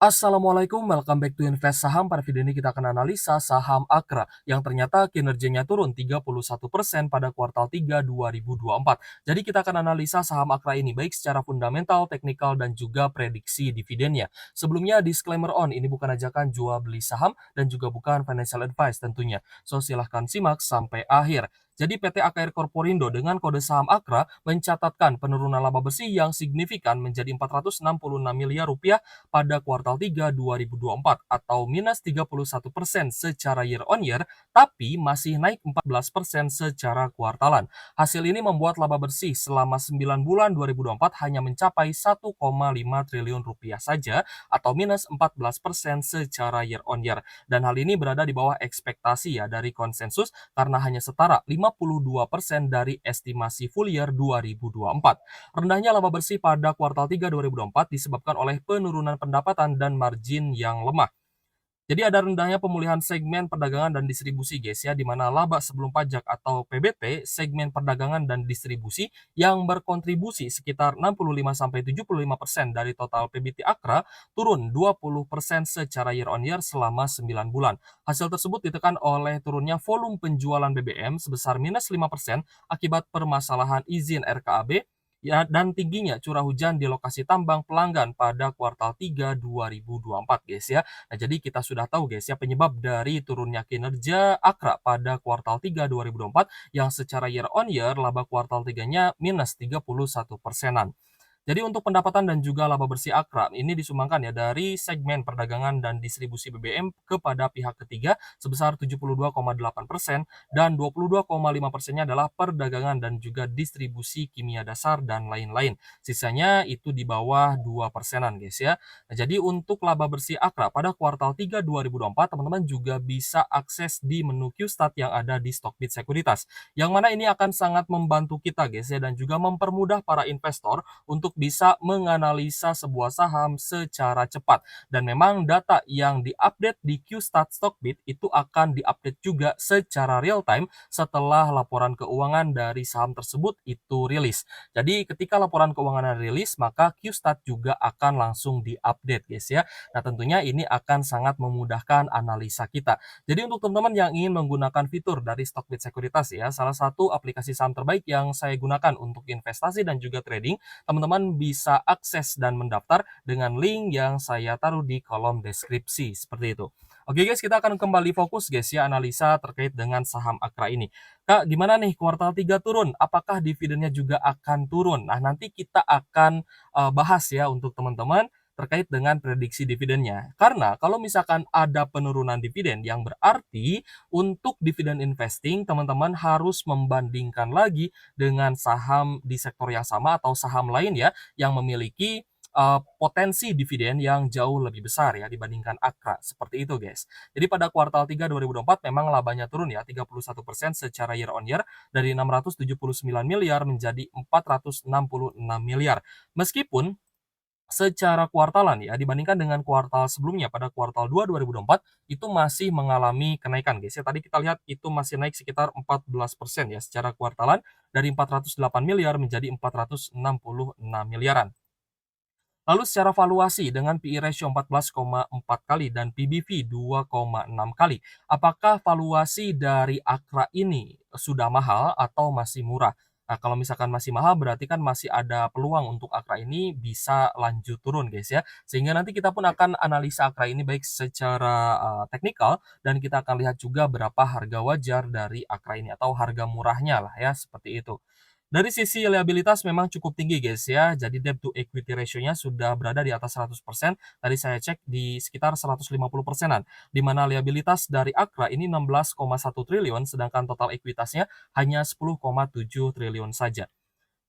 Assalamualaikum, welcome back to Invest Saham. Pada video ini kita akan analisa saham Akra yang ternyata kinerjanya turun 31% pada kuartal 3 2024. Jadi kita akan analisa saham Akra ini baik secara fundamental, teknikal, dan juga prediksi dividennya. Sebelumnya disclaimer ini bukan ajakan jual beli saham dan juga bukan financial advice tentunya. So silahkan simak sampai akhir. Jadi PT AKR Corporindo dengan kode saham Akra mencatatkan penurunan laba bersih yang signifikan menjadi 466 miliar rupiah pada kuartal 3 2024 atau minus 31% secara year on year, tapi masih naik 14% secara kuartalan. Hasil ini membuat laba bersih selama 9 bulan 2024 hanya mencapai 1,5 triliun rupiah saja atau minus 14% secara year on year. Dan hal ini berada di bawah ekspektasi ya dari konsensus karena hanya setara 52% dari estimasi full year 2024. Rendahnya laba bersih pada kuartal 3 2024 disebabkan oleh penurunan pendapatan dan margin yang lemah. Jadi ada rendahnya pemulihan segmen perdagangan dan distribusi guys ya, di mana laba sebelum pajak atau PBT segmen perdagangan dan distribusi yang berkontribusi sekitar 65-75% dari total PBT Akra turun 20% secara year on year selama 9 bulan. Hasil tersebut ditekan oleh turunnya volume penjualan BBM sebesar minus 5% akibat permasalahan izin RKAB ya, dan tingginya curah hujan di lokasi tambang pelanggan pada kuartal 3 2024 guys ya. Nah, jadi kita sudah tahu guys ya penyebab dari turunnya kinerja Akra pada kuartal 3 2024 yang secara year on year laba kuartal 3-nya minus 31%-an. Jadi untuk pendapatan dan juga laba bersih Akra ini disumbangkan ya dari segmen perdagangan dan distribusi BBM kepada pihak ketiga sebesar 72,8% dan 22,5%-nya adalah perdagangan dan juga distribusi kimia dasar dan lain-lain. Sisanya itu di bawah 2%-an guys ya. Nah, jadi untuk laba bersih Akra pada kuartal 3 2024 teman-teman juga bisa akses di menu Qstat yang ada di Stockbit Sekuritas. Yang mana ini akan sangat membantu kita guys ya dan juga mempermudah para investor untuk bisa menganalisa sebuah saham secara cepat. Dan memang data yang diupdate di Qstat Stockbit itu akan diupdate juga secara real time setelah laporan keuangan dari saham tersebut itu rilis. Jadi ketika laporan keuangan rilis, maka Qstat juga akan langsung diupdate guys ya. Nah tentunya ini akan sangat memudahkan analisa kita. Jadi untuk teman-teman yang ingin menggunakan fitur dari Stockbit Sekuritas ya, salah satu aplikasi saham terbaik yang saya gunakan untuk investasi dan juga trading, teman-teman bisa akses dan mendaftar dengan link yang saya taruh di kolom deskripsi seperti itu. Oke guys, kita akan kembali fokus guys ya analisa terkait dengan saham Akra ini. Kak, gimana nih kuartal 3 turun? Apakah dividennya juga akan turun? Nah, nanti kita akan bahas ya untuk teman-teman terkait dengan prediksi dividennya. Karena kalau misalkan ada penurunan dividen yang berarti untuk dividen investing teman-teman harus membandingkan lagi dengan saham di sektor yang sama atau saham lain ya yang memiliki potensi dividen yang jauh lebih besar ya dibandingkan Akra. Seperti itu guys. Jadi pada kuartal 3 2024 memang labanya turun ya 31% secara year on year dari 679 miliar menjadi 466 miliar. Meskipun secara kuartalan ya, dibandingkan dengan kuartal sebelumnya pada kuartal 2 2024 itu masih mengalami kenaikan guys ya. Tadi kita lihat itu masih naik sekitar 14% ya secara kuartalan dari 408 miliar menjadi 466 miliaran. Lalu secara valuasi dengan PE ratio 14,4 kali dan PBV 2,6 kali, apakah valuasi dari Akra ini sudah mahal atau masih murah? Nah, kalau misalkan masih mahal berarti kan masih ada peluang untuk Akra ini bisa lanjut turun guys ya. Sehingga nanti kita pun akan analisa Akra ini baik secara teknikal dan kita akan lihat juga berapa harga wajar dari Akra ini atau harga murahnya lah ya seperti itu. Dari sisi liabilitas memang cukup tinggi guys ya, jadi debt to equity ratio-nya sudah berada di atas 100%, tadi saya cek di sekitar 150%-an, di mana liabilitas dari Akra ini 16,1 triliun, sedangkan total ekuitasnya hanya 10,7 triliun saja.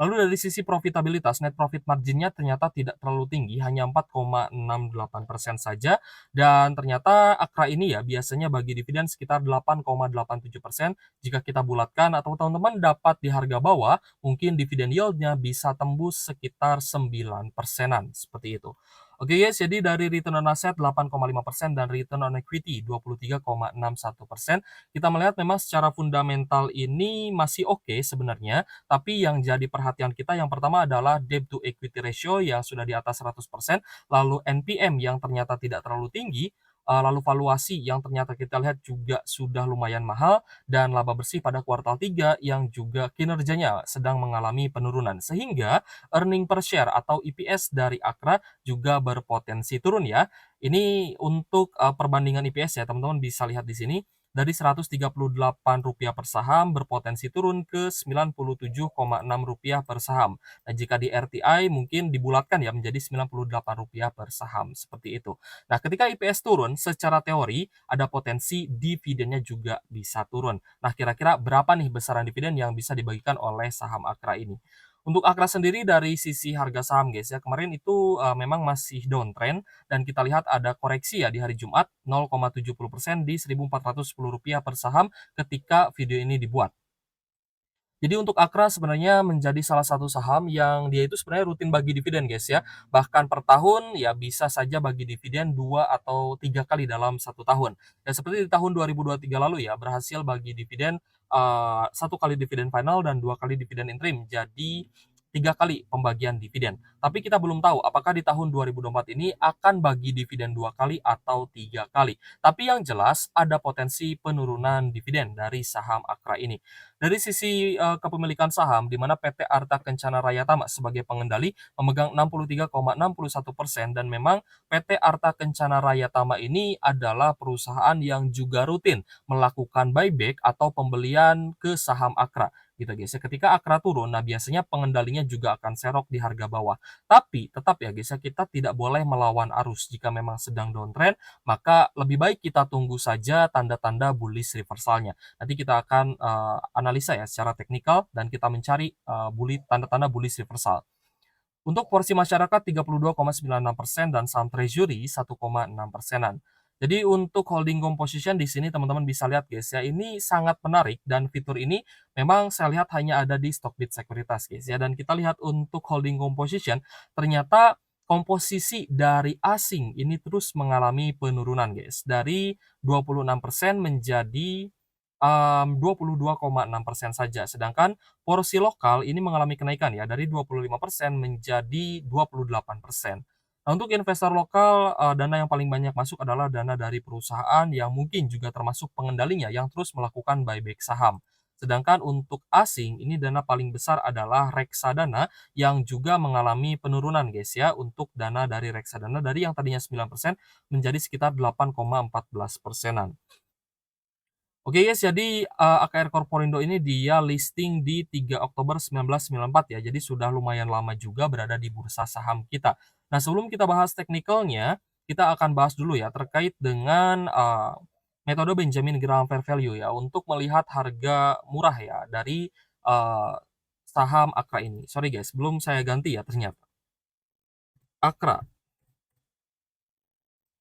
Lalu dari sisi profitabilitas, net profit margin-nya ternyata tidak terlalu tinggi, hanya 4,68% saja. Dan ternyata Akra ini ya biasanya bagi dividen sekitar 8,87%. Jika kita bulatkan atau teman-teman dapat di harga bawah, mungkin dividen yield-nya bisa tembus sekitar 9%-an, seperti itu. Oke guys, jadi dari return on asset 8,5% dan return on equity 23,61%, kita melihat memang secara fundamental ini masih oke sebenarnya, tapi yang jadi perhatian kita yang pertama adalah debt to equity ratio yang sudah di atas 100%, lalu NPM yang ternyata tidak terlalu tinggi, lalu valuasi yang ternyata kita lihat juga sudah lumayan mahal, dan laba bersih pada kuartal 3 yang juga kinerjanya sedang mengalami penurunan. Sehingga earning per share atau EPS dari Akra juga berpotensi turun ya. Ini untuk, perbandingan EPS ya, teman-teman bisa lihat di sini, dari Rp138 per saham berpotensi turun ke Rp97,6 per saham. Nah, jika di RTI mungkin dibulatkan ya menjadi Rp98 per saham, seperti itu. Nah, ketika EPS turun, secara teori ada potensi dividennya juga bisa turun. Nah, kira-kira berapa nih besaran dividen yang bisa dibagikan oleh saham Akra ini? Untuk Akra sendiri dari sisi harga saham guys ya, kemarin itu, memang masih downtrend dan kita lihat ada koreksi ya di hari Jumat 0,70% di Rp1.410 per saham ketika video ini dibuat. Jadi untuk Akra sebenarnya menjadi salah satu saham yang dia itu sebenarnya rutin bagi dividen guys ya. Bahkan per tahun ya bisa saja bagi dividen 2 atau 3 kali dalam 1 tahun. Dan seperti di tahun 2023 lalu ya, berhasil bagi dividen, 1 kali dividen final dan 2 kali dividen interim. Jadi 3 kali pembagian dividen. Tapi kita belum tahu apakah di tahun 2024 ini akan bagi dividen 2 kali atau 3 kali. Tapi yang jelas ada potensi penurunan dividen dari saham Akra ini. Dari sisi, kepemilikan saham, di mana PT Arta Kencana Raya Tama sebagai pengendali memegang 63,61% dan memang PT Arta Kencana Raya Tama ini adalah perusahaan yang juga rutin melakukan buyback atau pembelian ke saham Akra, gitu guys ya. Ketika Akra turun, nah biasanya pengendalinya juga akan serok di harga bawah. Tapi tetap ya guys ya, kita tidak boleh melawan arus. Jika memang sedang downtrend, maka lebih baik kita tunggu saja tanda-tanda bullish reversalnya. Nanti kita akan, analisa ya secara teknikal dan kita mencari, tanda-tanda bullish reversal. Untuk porsi masyarakat 32,96% dan saham treasury 1,6%-an. Jadi untuk holding composition di sini teman-teman bisa lihat guys ya, ini sangat menarik dan fitur ini memang saya lihat hanya ada di Stockbit Sekuritas guys ya. Dan kita lihat untuk holding composition, ternyata komposisi dari asing ini terus mengalami penurunan guys. Dari 26% menjadi 22,6% saja. Sedangkan porsi lokal ini mengalami kenaikan ya, dari 25% menjadi 28%. Nah, untuk investor lokal, dana yang paling banyak masuk adalah dana dari perusahaan yang mungkin juga termasuk pengendalinya yang terus melakukan buyback saham. Sedangkan untuk asing, ini dana paling besar adalah reksadana yang juga mengalami penurunan guys ya, untuk dana dari reksadana dari yang tadinya 9% menjadi sekitar 8,14%-an. Oke guys, jadi, AKR Corporindo ini dia listing di 3 Oktober 1994 ya, jadi sudah lumayan lama juga berada di bursa saham kita. Nah, sebelum kita bahas teknikalnya, kita akan bahas dulu ya terkait dengan, metode Benjamin Graham Fair Value ya, untuk melihat harga murah ya dari, eee, saham Akra ini. Sorry guys, belum saya ganti ya ternyata. Akra.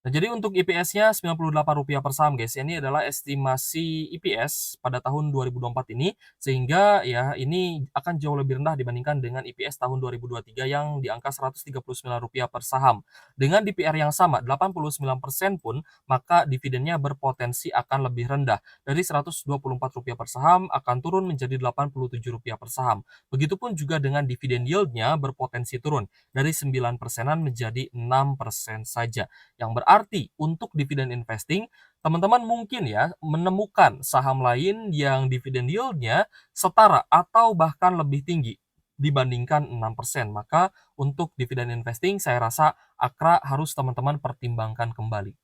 Nah, jadi untuk EPS-nya Rp98 per saham guys, ini adalah estimasi EPS pada tahun 2024 ini, sehingga ya ini akan jauh lebih rendah dibandingkan dengan EPS tahun 2023 yang di angka Rp139 per saham. Dengan DPR yang sama, 89% pun, maka dividennya berpotensi akan lebih rendah. Dari Rp124 per saham akan turun menjadi Rp87 per saham. Begitupun juga dengan dividen yield-nya berpotensi turun, dari 9%-an menjadi 6% saja. Yang berarti untuk dividen investing, teman-teman mungkin ya menemukan saham lain yang dividen yield-nya setara atau bahkan lebih tinggi dibandingkan 6%. Maka untuk dividen investing saya rasa Akra harus teman-teman pertimbangkan kembali.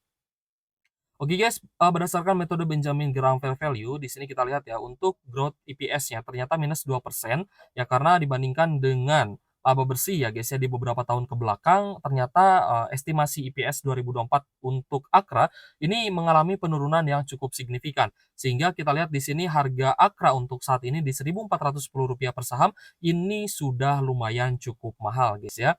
Oke guys, berdasarkan metode Benjamin Graham Fair Value, di sini kita lihat ya untuk growth EPS-nya ternyata minus 2% ya karena dibandingkan dengan laba bersih ya guys ya di beberapa tahun ke belakang ternyata, estimasi EPS 2024 untuk Akra ini mengalami penurunan yang cukup signifikan. Sehingga kita lihat di sini harga Akra untuk saat ini di Rp1.410 per saham ini sudah lumayan cukup mahal guys ya.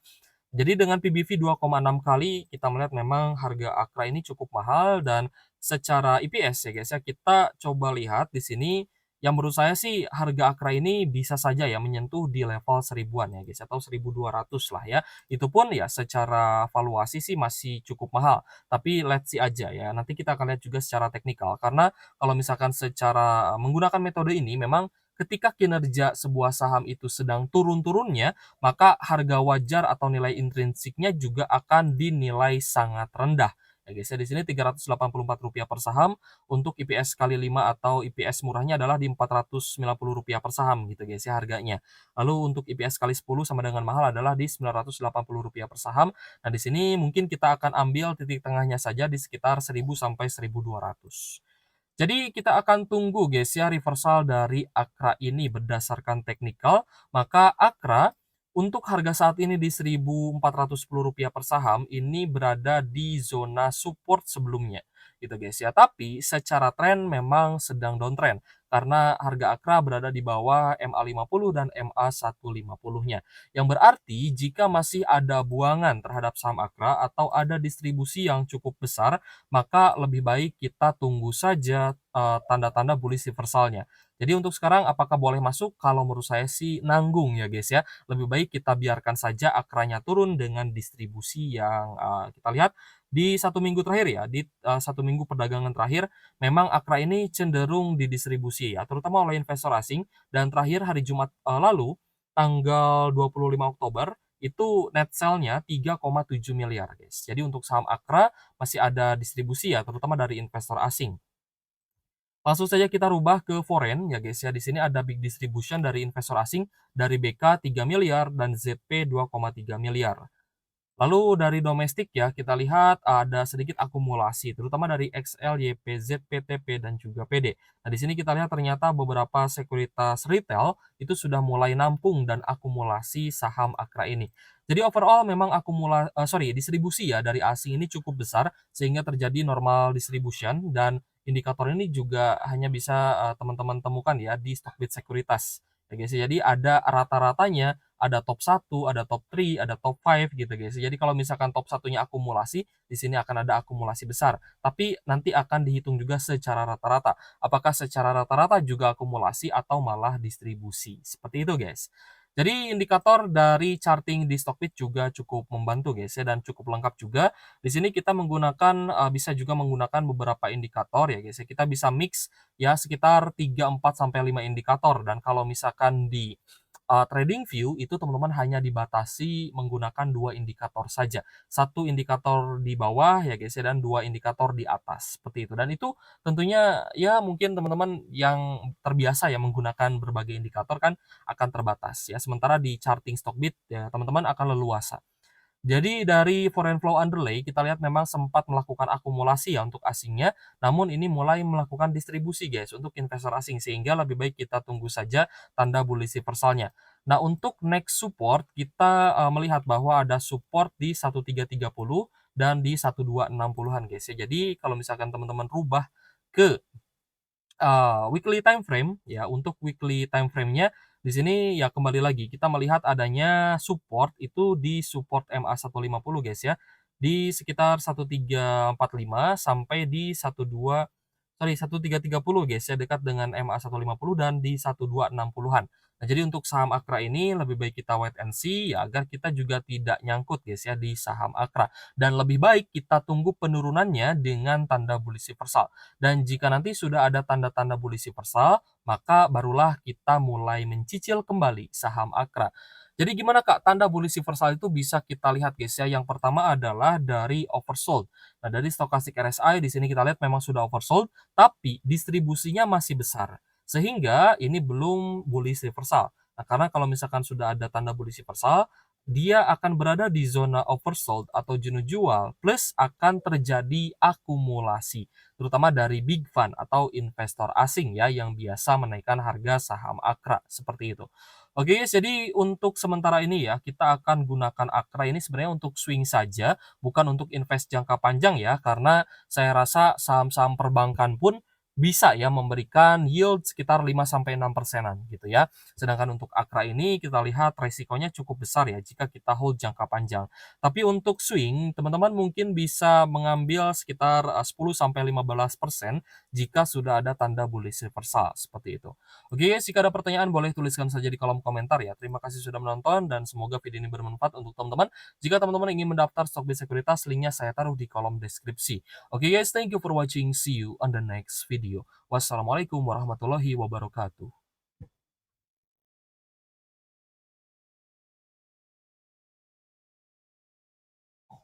Jadi dengan PBV 2,6 kali, kita melihat memang harga Akra ini cukup mahal dan secara EPS ya guys ya, kita coba lihat di sini yang menurut saya sih harga Akra ini bisa saja ya menyentuh di level seribuan ya guys, atau 1.200 lah ya. Itu pun ya secara valuasi sih masih cukup mahal, tapi let's see aja ya. Nanti kita akan lihat juga secara teknikal, karena kalau misalkan secara menggunakan metode ini memang ketika kinerja sebuah saham itu sedang turun-turunnya, maka harga wajar atau nilai intrinsiknya juga akan dinilai sangat rendah. Ya guys ya, di sini Rp384 per saham, untuk IPS kali 5 atau IPS murahnya adalah di Rp490 per saham gitu guys ya harganya. Lalu untuk IPS kali 10 sama dengan mahal adalah di Rp980 per saham. Nah, di sini mungkin kita akan ambil titik tengahnya saja di sekitar 1.000 sampai 1.200. Jadi kita akan tunggu guys ya reversal dari Akra ini berdasarkan teknikal, maka Akra untuk harga saat ini di Rp1.410 per saham ini berada di zona support sebelumnya gitu guys ya. Tapi secara tren memang sedang downtrend karena harga Akra berada di bawah MA50 dan MA150-nya. Yang berarti jika masih ada buangan terhadap saham Akra atau ada distribusi yang cukup besar, maka lebih baik kita tunggu saja, tanda-tanda bullish reversalnya. Jadi untuk sekarang apakah boleh masuk? Kalau menurut saya sih nanggung ya guys ya. Lebih baik kita biarkan saja akranya turun dengan distribusi yang, kita lihat di 1 minggu terakhir ya, di, 1 minggu perdagangan terakhir, memang Akra ini cenderung didistribusi ya, terutama oleh investor asing, dan terakhir hari Jumat, lalu, tanggal 25 Oktober, itu net sell-nya 3,7 miliar guys. Jadi untuk saham Akra masih ada distribusi ya, terutama dari investor asing. Langsung saja kita rubah ke foreign ya guys ya. Di sini ada big distribution dari investor asing dari BK 3 miliar dan ZP 2,3 miliar. Lalu dari domestik ya, kita lihat ada sedikit akumulasi, terutama dari XL, YP, ZP, dan juga PD. Nah, di sini kita lihat ternyata beberapa sekuritas retail itu sudah mulai nampung dan akumulasi saham Akra ini. Jadi overall memang distribusi ya dari asing ini cukup besar sehingga terjadi normal distribution, dan indikator ini juga hanya bisa teman-teman temukan ya di Stockbit Sekuritas. Ya guys, jadi ada rata-ratanya, ada top 1, ada top 3, ada top 5 gitu guys. Jadi kalau misalkan top satunya akumulasi, di sini akan ada akumulasi besar. Tapi nanti akan dihitung juga secara rata-rata. Apakah secara rata-rata juga akumulasi atau malah distribusi. Seperti itu guys. Jadi indikator dari charting di Stockbit juga cukup membantu guys ya, dan cukup lengkap juga. Di sini kita menggunakan bisa juga menggunakan beberapa indikator ya guys ya. Kita bisa mix ya sekitar 3, 4 sampai 5 indikator, dan kalau misalkan di TradingView itu teman-teman hanya dibatasi menggunakan 2 indikator saja. Satu indikator di bawah ya guys ya, dan 2 indikator di atas, seperti itu. Dan itu tentunya ya mungkin teman-teman yang terbiasa ya menggunakan berbagai indikator kan akan terbatas ya. Sementara di charting Stockbit ya teman-teman akan leluasa. Jadi dari foreign flow underlay kita lihat memang sempat melakukan akumulasi ya untuk asingnya, namun ini mulai melakukan distribusi guys untuk investor asing, sehingga lebih baik kita tunggu saja tanda bullish reversalnya. Nah, untuk next support kita melihat bahwa ada support di 1330 dan di 1260-an guys ya. Jadi kalau misalkan teman-teman rubah ke weekly time frame ya, untuk weekly time frame-nya di sini ya kembali lagi kita melihat adanya support itu di support MA150 guys ya, di sekitar 1345 sampai di 1330 guys ya, dekat dengan MA150 dan di 1260-an. Nah, jadi untuk saham Akra ini lebih baik kita wait and see ya, agar kita juga tidak nyangkut guys ya di saham Akra. Dan lebih baik kita tunggu penurunannya dengan tanda bullish reversal. Dan jika nanti sudah ada tanda-tanda bullish reversal, maka barulah kita mulai mencicil kembali saham Akra. Jadi gimana Kak, tanda bullish reversal itu bisa kita lihat guys ya. Yang pertama adalah dari oversold. Nah, dari stokastik RSI di sini kita lihat memang sudah oversold, tapi distribusinya masih besar. Sehingga ini belum bullish reversal. Nah, karena kalau misalkan sudah ada tanda bullish reversal, dia akan berada di zona oversold atau jenuh jual, plus akan terjadi akumulasi, terutama dari big fund atau investor asing ya, yang biasa menaikkan harga saham Akra, seperti itu. Oke guys, jadi untuk sementara ini ya, kita akan gunakan Akra ini sebenarnya untuk swing saja, bukan untuk invest jangka panjang ya, karena saya rasa saham-saham perbankan pun bisa ya memberikan yield sekitar 5-6%-an gitu ya. Sedangkan untuk Akra ini kita lihat resikonya cukup besar ya jika kita hold jangka panjang. Tapi untuk swing, teman-teman mungkin bisa mengambil sekitar 10-15% jika sudah ada tanda bullish reversal seperti itu. Oke guys, jika ada pertanyaan boleh tuliskan saja di kolom komentar ya. Terima kasih sudah menonton dan semoga video ini bermanfaat untuk teman-teman. Jika teman-teman ingin mendaftar stok base sekuritas, linknya saya taruh di kolom deskripsi. Oke guys, thank you for watching. See you on the next video. Wassalamualaikum warahmatullahi wabarakatuh.